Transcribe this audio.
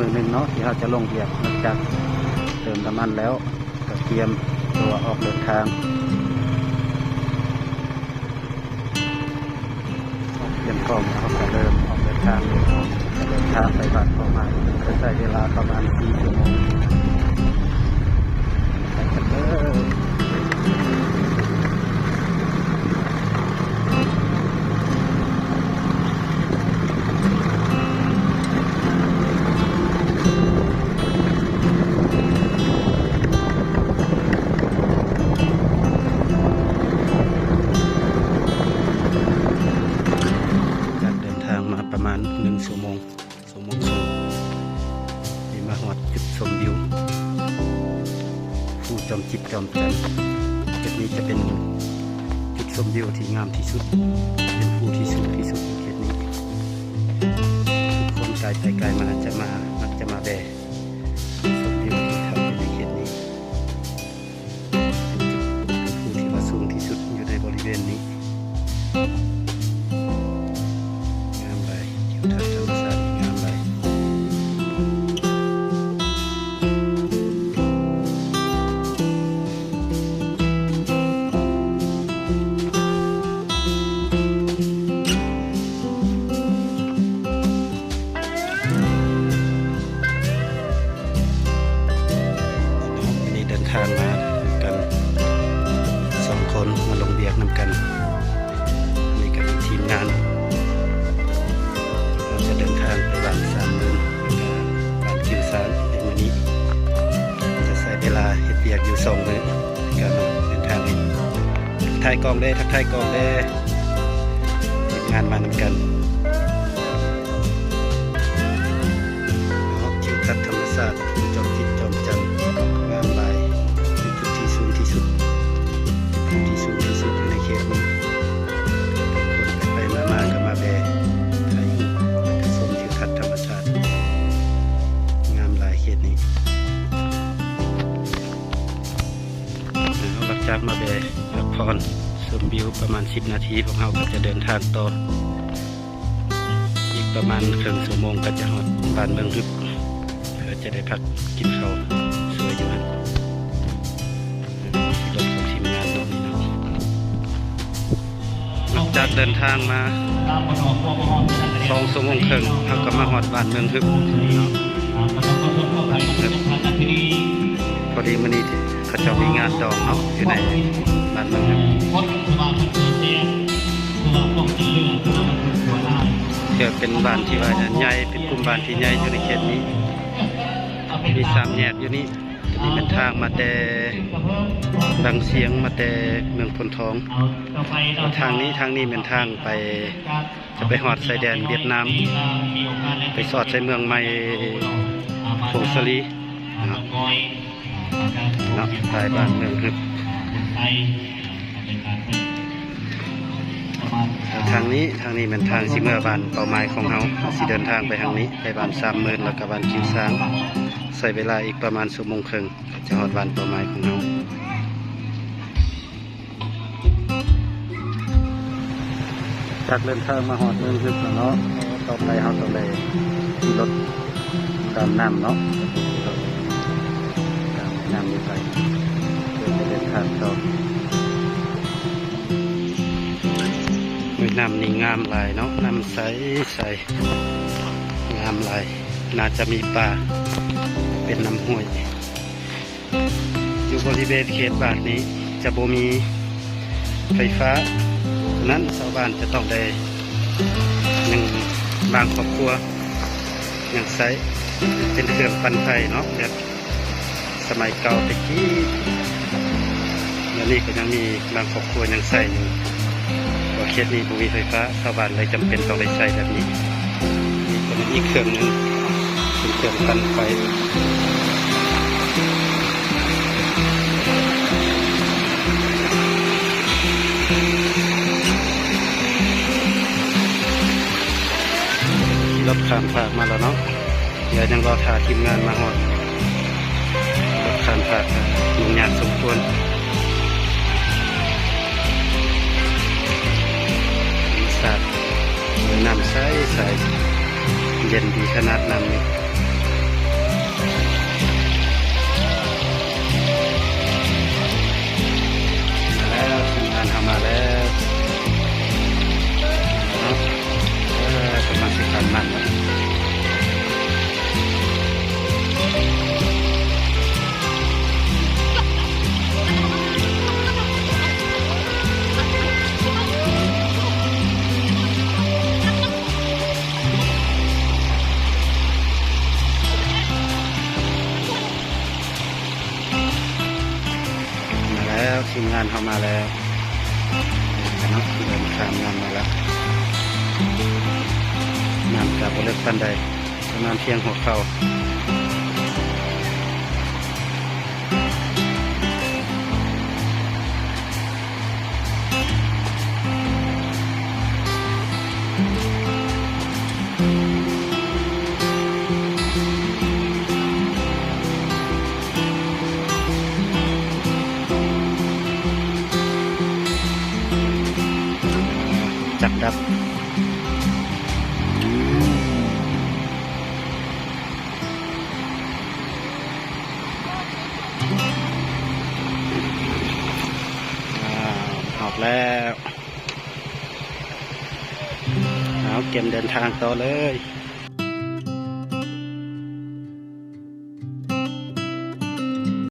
มือหนึ่งเนาะที่เราจะลงเบียดหลังจากเติมน้ำมันแล้วก็เตรียมตัวออกเดินทางเตรียมกล้องเขาก็เริ่มออกเดินทางไปบ้านประมาณจะใช้เวลาประมาณ4 ชั่วโมงไปกันเลยประมาณ1 ชั่วโมงนี่มาหอดจุดชมวิวภูจอมจิตจอมจันทร์จุดนี้จะเป็นจุดชมวิวที่งามที่สุดเป็นภูที่สูงที่สุดในเขตนี้ทุกคนไกลไปไกลมามักจะมาแบะชมวิวที่ทำอยู่ในเขตนี้เป็นภูที่ว่าสูงที่สุดอยู่ในบริเวณนี้ทางมากัน2 คนมาลงเบียกนำกันนี่กับทีมงานเราจะเดินทางไปบ้าน3 เมืองบ้านคิวซานในวันนี้จะใช้เวลาเฮ็ดเบียกอยู่2 มื้อการเดินทางนี้ทักทายกองได้ทีมงานมานำกันทิวทัศน์ธรรมศาสตร์จอมจิตจอมจันทร์งามลายที่สูงที่สุดอยู่ในเขตนี้คนไปมาก็มาแบะถ่ายรูปแล้วก็ชมทิวทัศน์ธรรมชาติงามหลายเขตนี้หลังจากมาแบะพักผ่อนชมวิวประมาณ10 นาทีพวกเราก็จะเดินทางต่ออีกประมาณครึ่งชั่วโมงก็จะฮอดบ้านเมืองฮึบเพื่อจะได้พักกินข้าวสวยอยู่นั่นจากเดินทางมา2 ชั่วโมงครึ่งเราก็มาหอดบ้านเมืองฮึบพอดีมื้อนี้เขาเจ้ามีงานดองเนาะอยู่ในบ้านเมืองฮึบเกิดเป็นบ้านที่ว่าใหญ่เป็นกลุ่มบ้านที่ใหญ่อยู่ในเขตนี้มี3 แยกอยู่นี่นี่เป็นทางมาแต่บางเสียงมาแต่เมืองพนทองทางนี้เป็นทางไปจะไปหอดชายแดนเวียดนามไปสอดใส่เมืองใหม่โพสลีเนาะไปบ้านเมืองฮึบทางนี้เป็นทางสิเมื่อบ้านเป้าหมายของเราสิเดินทางไปทางนี้ไปบ้าน3 เมืองแล้วก็บ้านคิวซางใส่เวลาอีกประมาณ1 ชั่วโมงครึ่งจะหอดบ้านเป้าหมายของเราจากเดินทางมาหอดเมืองฮึบแล้วเนาะต่อไปเราต้องไปขี่รถดำน้ำเนาะดำน้ำไปเพื่อจะเดินทางต่อน้ำนี่งามหลายเนาะน้ำใสงามหลายน่าจะมีปลาเป็นน้ำห้วยอยู่บริเวณเขตบ้านนี้จะบ่มีไฟฟ้านั้นชาวบ้านจะต้องได้ยังบางครอบครัวยังใช้เป็นเครื่องปั่นไฟเนาะแบบสมัยเก่าตะกี้แล้วนี่ก็ยังมีบางครอบครัวยังใช้อยู่ว่าเขตนี้บ่มีไฟฟ้าชาวบ้านเลยจำเป็นต้องได้ใช้แบบนี้นี่ก็เป็นอีกเครื่องนึงเป็นเครื่องปั่นไฟรถข้ามภาคมาแล้วเนาะเดี๋ยวยังรอถ่ายทีมงานมาหอดรถข้ามภาคยุ่งยากสมควรสัตว์น้ำใสเย็นดีขนาดนั้นนี่ มาแล้วกำลังสิขันมันแล้วทีมงานเข้ามาแล้วเนาะเดินข้ามน้ำมาแล้วน้ำกับบริเวณปันใดประมาณเที่ยงหัวเข่าจักดับออกแล้วเอาเกมเดินทางต่อเลย